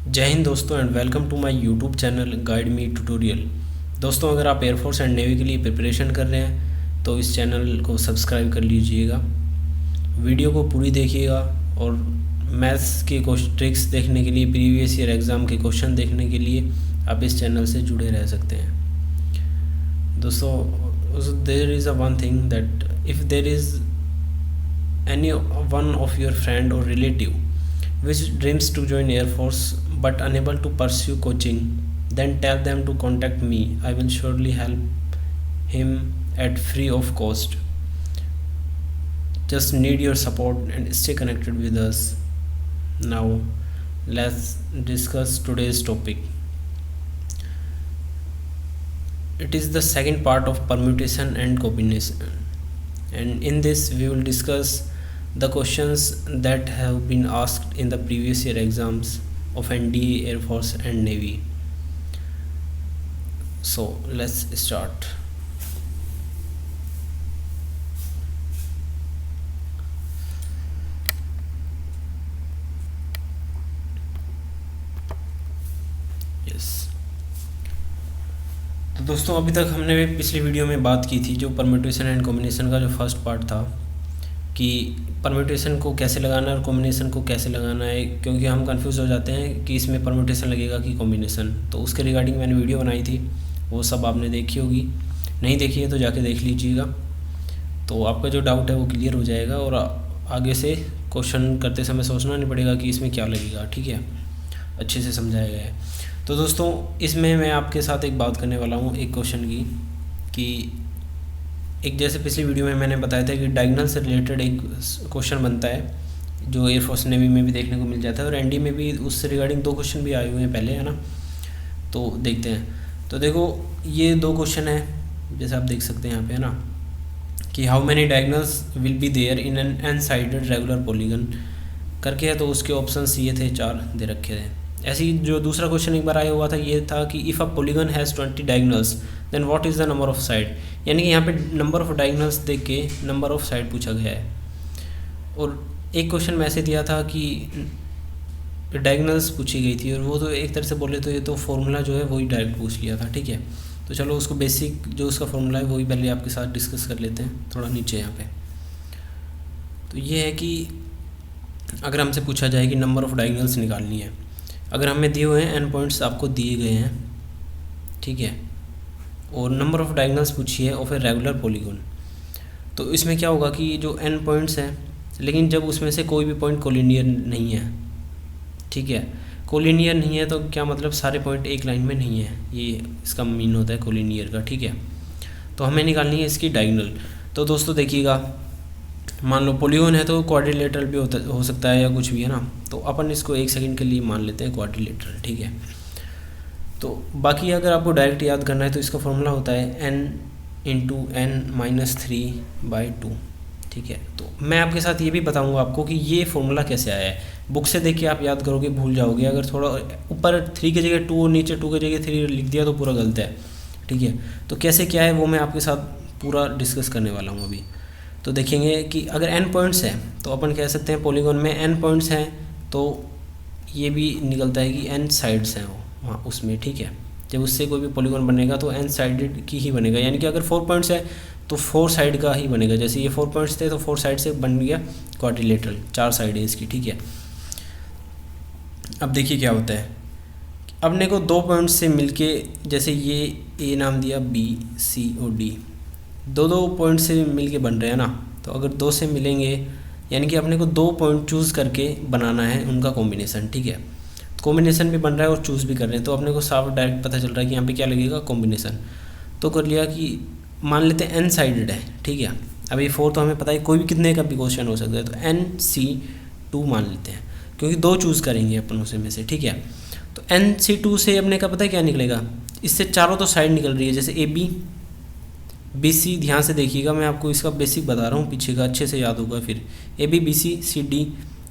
जय हिंद दोस्तों and welcome to my YouTube channel guide me tutorial. दोस्तों, अगर आप एयरफोर्स एंड नेवी के लिए प्रिपरेशन कर रहे हैं तो इस चैनल को सब्सक्राइब कर लीजिएगा, वीडियो को पूरी देखिएगा और मैथ्स के ट्रिक्स देखने के लिए, प्रीवियस ईयर एग्ज़ाम के क्वेश्चन देखने के लिए आप इस चैनल से जुड़े रह सकते हैं। दोस्तों, there is a one thing that if there is any one of your friend or relative which dreams to join air force but unable to pursue coaching, then tell them to contact me. I will surely help him at free of cost. Just need your support and stay connected with us. Now let's discuss today's topic. It is the second part of permutation and combination, and in this we will discuss the questions that have been asked in the previous year exams of NDA, Air Force and Navy. So let's start. Yes. तो दोस्तों, अभी तक हमने पिछली video में बात की थी जो परम्यूटेशन एंड कॉम्बिनेशन का जो फर्स्ट पार्ट था कि परम्यूटेशन को कैसे लगाना है और कॉम्बिनेशन को कैसे लगाना है, क्योंकि हम कंफ्यूज हो जाते हैं कि इसमें परम्यूटेशन लगेगा कि कॉम्बिनेशन। तो उसके रिगार्डिंग मैंने वीडियो बनाई थी, वो सब आपने देखी होगी। नहीं देखी है तो जाके देख लीजिएगा, तो आपका जो डाउट है वो क्लियर हो जाएगा और आगे से क्वेश्चन करते समय सोचना नहीं पड़ेगा कि इसमें क्या लगेगा। ठीक है, अच्छे से समझाया गया है। तो दोस्तों, इसमें मैं आपके साथ एक बात करने वाला हूँ एक क्वेश्चन की, कि एक जैसे पिछली वीडियो में मैंने बताया था कि डायगोनल से रिलेटेड एक क्वेश्चन बनता है जो एयरफोर्स नेवी में भी देखने को मिल जाता है और एनडी में भी उससे रिगार्डिंग दो क्वेश्चन भी आए हुए हैं पहले, है ना। तो देखते हैं। तो देखो, ये दो क्वेश्चन है जैसे आप देख सकते हैं यहाँ पे, है ना, कि how many diagonals will be there in an N sided regular polygon करके है। तो उसके ऑप्शन ये थे, 4 दे रखे थे। ऐसे ही जो दूसरा क्वेश्चन एक बार आया हुआ था ये था कि if a polygon has 20 diagonals then what is the number of side, यानी कि यहाँ पे नंबर ऑफ डायगोनल्स देख के नंबर ऑफ साइड पूछा गया है। और एक क्वेश्चन में ऐसे दिया था कि डायगोनल्स पूछी गई थी और वो तो एक तरह से बोले तो ये तो फॉर्मूला जो है वही डायरेक्ट पूछ लिया था। ठीक है, तो चलो उसको बेसिक जो उसका फॉर्मूला है वही पहले आपके साथ डिस्कस कर लेते हैं थोड़ा नीचे यहाँ पे। तो ये है कि अगर हमसे पूछा जाए कि नंबर ऑफ डायगोनल्स निकालनी है, अगर हमें दिए हुए हैं एन पॉइंट्स आपको दिए गए हैं, ठीक है, और नंबर ऑफ डायगोनल्स पूछी है ऑफ ए रेगुलर पॉलीगन, तो इसमें क्या होगा कि जो एन पॉइंट्स हैं लेकिन जब उसमें से कोई भी पॉइंट कोलिनियर नहीं है, ठीक है, कोलिनियर नहीं है तो क्या मतलब सारे पॉइंट एक लाइन में नहीं है, ये इसका मीन होता है कोलिनियर का। ठीक है, तो हमें निकालनी है इसकी डायगोनल। तो दोस्तों देखिएगा, मान लो पॉलीगन है तो क्वाड्रिलेटरल भी हो सकता है या कुछ भी, है ना। तो अपन इसको एक सेकंड के लिए मान लेते हैं क्वाड्रिलेटरल। ठीक है, तो बाकी अगर आपको डायरेक्ट याद करना है तो इसका फॉर्मूला होता है n/n-3/2। ठीक है, तो मैं आपके साथ ये भी बताऊंगा आपको कि ये फॉर्मूला कैसे आया है। बुक से देख के आप याद करोगे भूल जाओगे, अगर थोड़ा ऊपर 3 की जगह 2 और नीचे 2 की जगह 3 लिख दिया तो पूरा गलत है। ठीक है, तो कैसे क्या है वो मैं आपके साथ पूरा डिस्कस करने वाला हूँ अभी। तो देखेंगे कि अगर n पॉइंट्स हैं तो अपन कह सकते हैं पॉलीगन में n पॉइंट्स हैं तो ये भी निकलता है कि n साइड्स हैं वहाँ उसमें। ठीक है, जब उससे कोई भी पॉलीगन बनेगा तो n साइडेड की ही बनेगा, यानी कि अगर 4 पॉइंट्स है तो 4 साइड का ही बनेगा। जैसे ये 4 पॉइंट्स थे तो 4 साइड से बन गया क्वाड्रिलेटरल, 4 साइड है इसकी। ठीक है, अब देखिए क्या होता है, अपने को 2 पॉइंट से मिलके, जैसे ये ए नाम दिया, बी सी और डी, 2 पॉइंट से मिलके बन रहे हैं ना। तो अगर 2 से मिलेंगे यानी कि अपने को 2 पॉइंट चूज़ करके बनाना है उनका कॉम्बिनेशन। ठीक है, कॉम्बिनेशन भी बन रहा है और चूज़ भी कर रहे हैं, तो अपने को साफ डायरेक्ट पता चल रहा है कि यहाँ पे क्या लगेगा, कॉम्बिनेशन। तो कर लिया कि मान लेते हैं n साइडेड है। ठीक है, अब ये 4 तो हमें पता है कोई भी कितने का भी क्वेश्चन हो सकता है, तो NC2 मान लेते हैं क्योंकि 2 चूज़ करेंगे अपन उसे में से। ठीक है, तो NC2 से अपने का पता है क्या निकलेगा, इससे चारों तो साइड निकल रही है, जैसे AB BC। ध्यान से देखिएगा, मैं आपको इसका बेसिक बता रहा हूँ, पीछे का अच्छे से याद होगा फिर। AB BC CD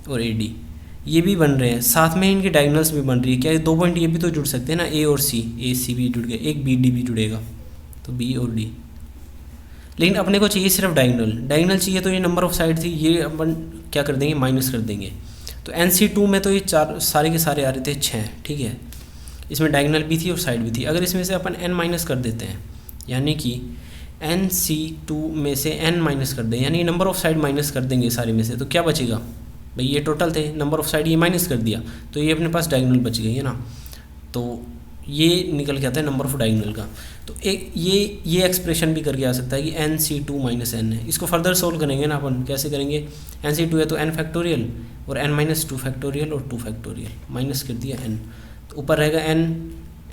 और AD ये भी बन रहे हैं, साथ में इनकी डायगोनल्स भी बन रही है। क्या 2 पॉइंट ये भी तो जुड़ सकते हैं ना, A और C, AC भी जुड़ गए, एक BD भी जुड़ेगा, तो B और D। लेकिन अपने को चाहिए सिर्फ डायगोनल चाहिए, तो ये नंबर ऑफ साइड थी, ये अपन क्या कर देंगे, माइनस कर देंगे। तो NC2 में तो ये चार सारे के सारे आ रहे थे 6, ठीक है। इसमें डायगोनल भी थी और साइड भी थी। अगर इसमें से अपन n माइनस कर देते हैं, यानी कि NC2 में से n माइनस कर दें, यानी नंबर ऑफ़ साइड माइनस कर देंगे सारे में से, तो क्या बचेगा भाई, ये टोटल थे, नंबर ऑफ़ साइड ये माइनस कर दिया तो ये अपने पास डायगोनल बच गई है ना, तो ये निकल के आता है नंबर ऑफ डायगोनल का। तो एक ये एक्सप्रेशन भी करके आ सकता है कि NC2 माइनस n है। इसको फर्दर सोल्व करेंगे ना अपन, कैसे करेंगे, NC2 है तो n फैक्टोरियल और n माइनस 2 फैक्टोरियल और 2 फैक्टोरियल, माइनस कर दिया n, तो ऊपर रहेगा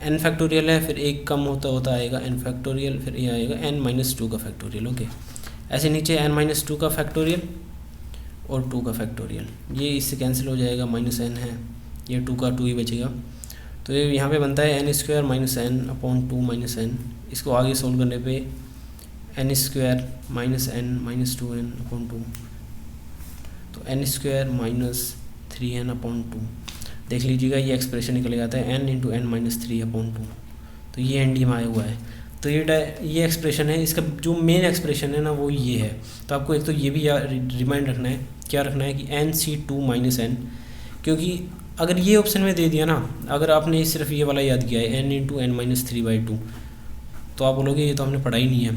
n फैक्टोरियल है, फिर एक कम होता होता आएगा n फैक्टोरियल, फिर ये आएगा n माइनस 2 का फैक्टोरियल। ओके, ऐसे नीचे n माइनस 2 का फैक्टोरियल और 2 का फैक्टोरियल, ये इससे कैंसिल हो जाएगा, माइनस n है, ये 2 का 2 ही बचेगा। तो ये यहाँ पे बनता है n² minus n upon 2 minus n। इसको आगे सोल्व करने पे n² minus n minus 2n upon 2, तो n² माइनस 3n अपॉन 2। देख लीजिएगा ये एक्सप्रेशन निकल आता है n into n minus 3 upon 2, तो ये एंड में आया हुआ है। तो ये एक्सप्रेशन है, इसका जो मेन एक्सप्रेशन है ना वो ये है। तो आपको एक तो ये भी रिमाइंड रखना है, क्या रखना है कि NC2 माइनस n, क्योंकि अगर ये ऑप्शन में दे दिया ना, अगर आपने सिर्फ ये वाला याद किया है n इंटू n माइनस 3/2, तो आप बोलोगे ये तो हमने पढ़ा ही नहीं है,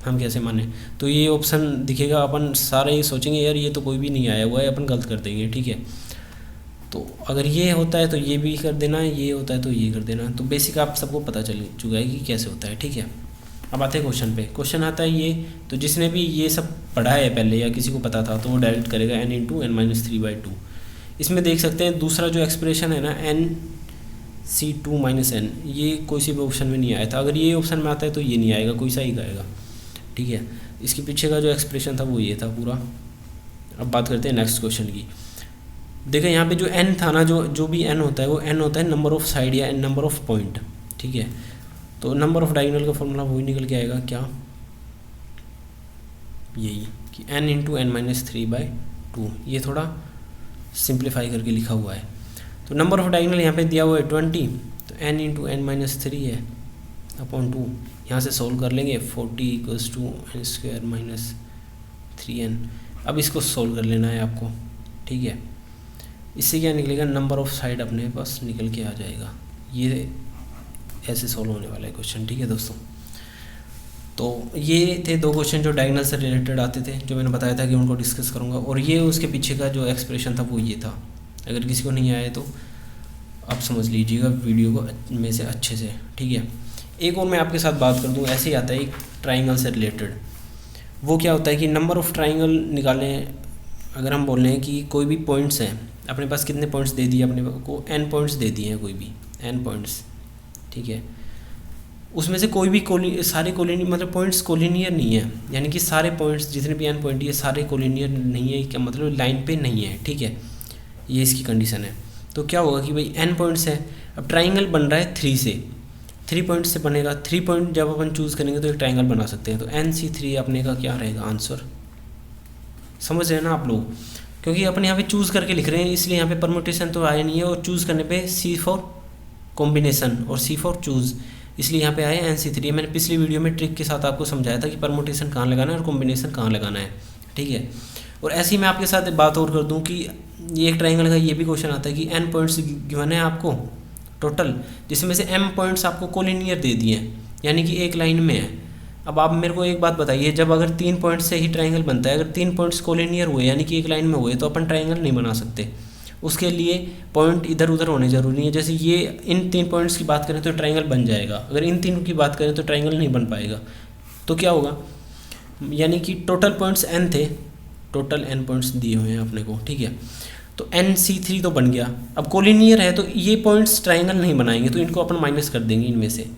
हम कैसे माने। तो ये ऑप्शन दिखेगा, अपन सारा ये सोचेंगे यार ये तो कोई भी नहीं आया हुआ है, अपन गलत कर देंगे, ठीक है। तो अगर ये होता है तो ये भी कर देना, ये होता है तो ये कर देना। तो बेसिक आप सबको पता चल चुका है कि कैसे होता है, ठीक है। अब आते हैं क्वेश्चन पे। क्वेश्चन आता है ये, तो जिसने भी ये सब पढ़ा है पहले या किसी को पता था तो वो डायरेक्ट करेगा n इंटू n माइनस 3/2। इसमें देख सकते हैं दूसरा जो एक्सप्रेशन है ना NC2 माइनस n, ये कोई सी भी ऑप्शन में नहीं आया था। अगर ये ऑप्शन में आता है तो ये नहीं आएगा, कोई सा ही आएगा, ठीक है। इसके पीछे का जो एक्सप्रेशन था वो ये था पूरा। अब बात करते हैं नेक्स्ट क्वेश्चन की। देखिए यहाँ पे जो n था ना, जो भी n होता है वो n होता है नंबर ऑफ़ साइड या नंबर ऑफ़ पॉइंट, ठीक है। तो नंबर ऑफ़ डायगोनल का फॉर्मूला वही निकल के आएगा, क्या, यही कि n इंटू n माइनस 3/2। ये थोड़ा सिंप्लीफाई करके लिखा हुआ है। तो नंबर ऑफ़ डायगोनल यहाँ पे दिया हुआ है 20, तो n इंटू n माइनस 3 है अपॉन 2। यहाँ से सोल्व कर लेंगे, 40 equals to n² minus 3n। अब इसको सोल्व कर लेना है आपको, ठीक है। इससे क्या निकलेगा, नंबर ऑफ़ साइड अपने पास निकल के आ जाएगा। ये ऐसे सोल्व होने वाला है क्वेश्चन, ठीक है दोस्तों। तो ये थे दो क्वेश्चन जो डायगोनल से रिलेटेड आते थे, जो मैंने बताया था कि उनको डिस्कस करूँगा। और ये उसके पीछे का जो एक्सप्रेशन था वो ये था। अगर किसी को नहीं आया तो आप समझ लीजिएगा वीडियो को में से अच्छे से, ठीक है। एक और मैं आपके साथ बात कर दूँ, ऐसे ही आता है एक ट्राइंगल से रिलेटेड। वो क्या होता है कि नंबर ऑफ़ ट्राइंगल निकालें। अगर हम बोल रहे हैं कि कोई भी पॉइंट्स हैं अपने पास, कितने पॉइंट्स दे दिए अपने को, n पॉइंट्स दे दिए हैं, कोई भी n पॉइंट्स, ठीक है। उसमें से कोई भी सारे कोलिनियर मतलब पॉइंट्स कोलिनियर नहीं है, यानी कि सारे पॉइंट्स जितने भी n पॉइंट ये सारे कोलिनियर नहीं है, क्या मतलब लाइन पे नहीं है, ठीक है। ये इसकी कंडीशन है। तो क्या होगा कि भाई n पॉइंट्स है, अब ट्राइंगल बन रहा है 3 से, 3 पॉइंट से बनेगा। 3 पॉइंट जब अपन चूज़ करेंगे तो एक ट्राइंगल बना सकते हैं। तो NC3 अपने का क्या रहेगा आंसर, समझ रहे हैं ना आप लोग, क्योंकि अपन यहाँ पे चूज़ करके लिख रहे हैं, इसलिए यहाँ पे परमुटेशन तो आया नहीं है। और चूज़ करने पे C फॉर कॉम्बिनेशन और C फॉर चूज़, इसलिए यहाँ पे आया NC3। मैंने पिछली वीडियो में ट्रिक के साथ आपको समझाया था कि परमुटेशन कहाँ लगाना है और कॉम्बिनेशन कहाँ लगाना है, ठीक है। और ऐसे ही मैं आपके साथ बात और कर दूँ कि ये एक ट्राइंगल का ये भी क्वेश्चन आता है कि n पॉइंट्स गिवन है आपको टोटल, जिसमें से m पॉइंट्स आपको कोलिनियर दे दिए हैं, यानी कि एक लाइन में है। अब आप मेरे को एक बात बताइए, जब अगर 3 पॉइंट से ही ट्राइंगल बनता है, अगर 3 पॉइंट्स कोलिनियर हुए यानी कि एक लाइन में हुए, तो अपन ट्राइंगल नहीं बना सकते। उसके लिए पॉइंट इधर उधर होने ज़रूरी है। जैसे ये इन 3 पॉइंट्स की बात करें तो ट्राइंगल बन जाएगा, अगर इन 3 की बात करें तो ट्राइंगल नहीं बन पाएगा। तो क्या होगा, यानी कि टोटल पॉइंट्स n थे, टोटल n पॉइंट्स दिए हुए हैं अपने को, ठीक है। तो NC3 तो बन गया। अब कोलिनियर है तो ये पॉइंट्स ट्राइंगल नहीं बनाएंगे, तो इनको अपन माइनस कर देंगे इनमें से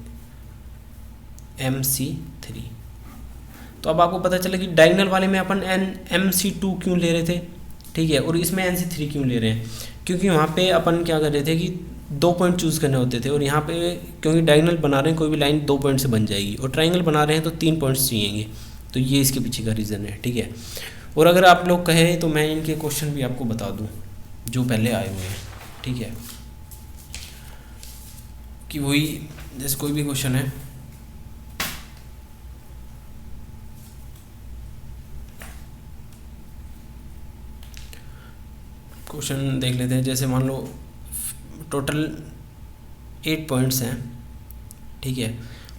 MC3। तो अब आपको पता चला कि डायगोनल वाले में अपन MC2 क्यों ले रहे थे, ठीक है, और इसमें NC3 क्यों ले रहे हैं, क्योंकि वहाँ पे अपन क्या कर रहे थे कि 2 पॉइंट चूज़ करने होते थे, और यहाँ पे क्योंकि डायगोनल बना रहे हैं कोई भी लाइन 2 पॉइंट से बन जाएगी, और ट्राइंगल बना रहे हैं तो 3 पॉइंट्स चाहिएंगे। तो ये इसके पीछे का रीज़न है, ठीक है। और अगर आप लोग कहें तो मैं इनके क्वेश्चन भी आपको बता दूँ जो पहले आए हुए हैं, ठीक है, कि वही जैसे कोई भी क्वेश्चन है, क्वेश्चन देख लेते हैं। जैसे मान लो टोटल 8 पॉइंट्स हैं, ठीक है,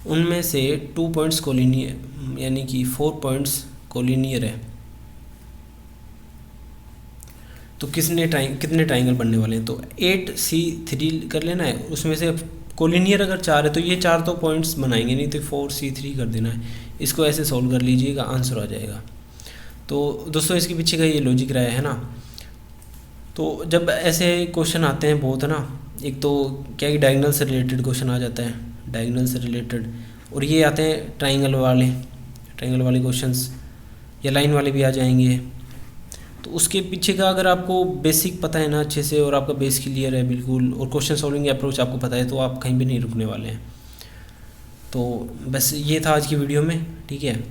उनमें से 2 पॉइंट्स कोलिनियर यानी कि 4 पॉइंट्स कोलिनियर है, तो कितने ट्राइंगल बनने वाले हैं? तो 8C3 कर लेना है, उसमें से कोलिनियर अगर 4 है तो ये 4 तो पॉइंट्स बनाएंगे नहीं, तो 4C3 कर देना है। इसको ऐसे सॉल्व कर लीजिएगा, आंसर आ जाएगा। तो दोस्तों इसके पीछे का ये लॉजिक रहा है ना। तो जब ऐसे क्वेश्चन आते हैं बहुत है ना, एक तो क्या कि डायगोनल से रिलेटेड क्वेश्चन आ जाता है, डायगोनल से रिलेटेड, और ये आते हैं ट्राइंगल वाले क्वेश्चंस, या लाइन वाले भी आ जाएंगे। तो उसके पीछे का अगर आपको बेसिक पता है ना अच्छे से, और आपका बेस क्लियर है बिल्कुल, और क्वेश्चन सॉल्विंग अप्रोच आपको पता है, तो आप कहीं भी नहीं रुकने वाले हैं। तो बस ये था आज की वीडियो में, ठीक है।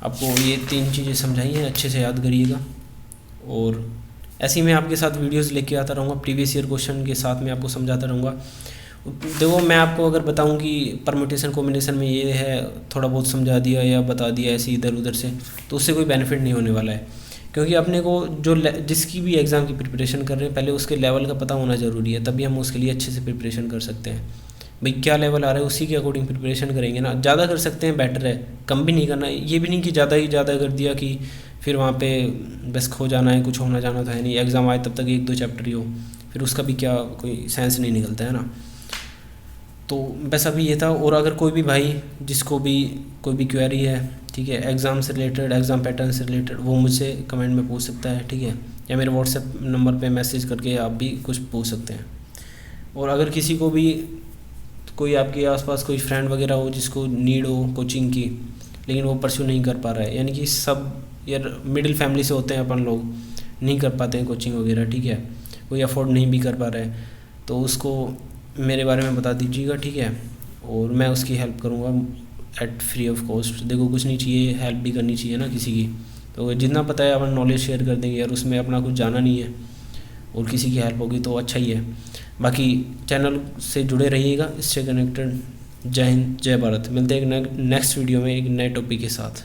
आपको ये 3 चीज़ें समझाई हैं, अच्छे से याद करिएगा। और ऐसे ही मैं आपके साथ वीडियोस लेके आता रहूँगा, प्रीवियस ईयर क्वेश्चन के साथ मैं आपको समझाता रहूँगा। देखो मैं आपको अगर बताऊँ कि परम्यूटेशन कॉम्बिनेशन में ये है, थोड़ा बहुत समझा दिया या बता दिया ऐसे इधर उधर से, तो उससे कोई बेनिफिट नहीं होने वाला है। क्योंकि अपने को जो जिसकी भी एग्ज़ाम की प्रिपरेशन कर रहे हैं, पहले उसके लेवल का पता होना ज़रूरी है, तभी हम उसके लिए अच्छे से प्रिपरेशन कर सकते हैं। भाई क्या लेवल आ रहा है उसी के अकॉर्डिंग प्रिपरेशन करेंगे ना। ज़्यादा कर सकते हैं बेटर है, कम भी नहीं करना है। ये भी नहीं कि ज़्यादा ही ज़्यादा कर दिया कि फिर वहाँ पे बस खो जाना है, कुछ होना जाना तो है नहीं। एग्ज़ाम आए तब तक 1-2 चैप्टर ही हो, फिर उसका भी क्या कोई सेंस नहीं निकलता है ना। तो बस अभी ये था। और अगर कोई भी भाई जिसको भी कोई भी क्वेरी है, ठीक है, एग्ज़ाम से रिलेटेड, एग्ज़ाम पैटर्न से रिलेटेड, वो मुझसे कमेंट में पूछ सकता है, ठीक है, या मेरे व्हाट्सएप नंबर पे मैसेज करके आप भी कुछ पूछ सकते हैं। और अगर किसी को भी कोई आपके आसपास कोई फ्रेंड वगैरह हो जिसको नीड हो कोचिंग की, लेकिन वो परस्यू नहीं कर पा रहा है, यानी कि सब यार मिडिल फैमिली से होते हैं अपन लोग, नहीं कर पाते हैं कोचिंग वगैरह, ठीक है, कोई अफोर्ड नहीं भी कर पा रहा है, तो उसको मेरे बारे में बता दीजिएगा, ठीक है, और मैं उसकी हेल्प करूँगा एट फ्री ऑफ कॉस्ट। देखो कुछ नहीं चाहिए, हेल्प भी करनी चाहिए ना किसी की, तो जितना पता है अपन नॉलेज शेयर कर देंगे यार, उसमें अपना कुछ जाना नहीं है, और किसी की हेल्प होगी तो अच्छा ही है। बाकी चैनल से जुड़े रहिएगा, इससे कनेक्टेड। जय हिंद, जय भारत। मिलते हैं एक नेक्स्ट वीडियो में एक नए टॉपिक के साथ।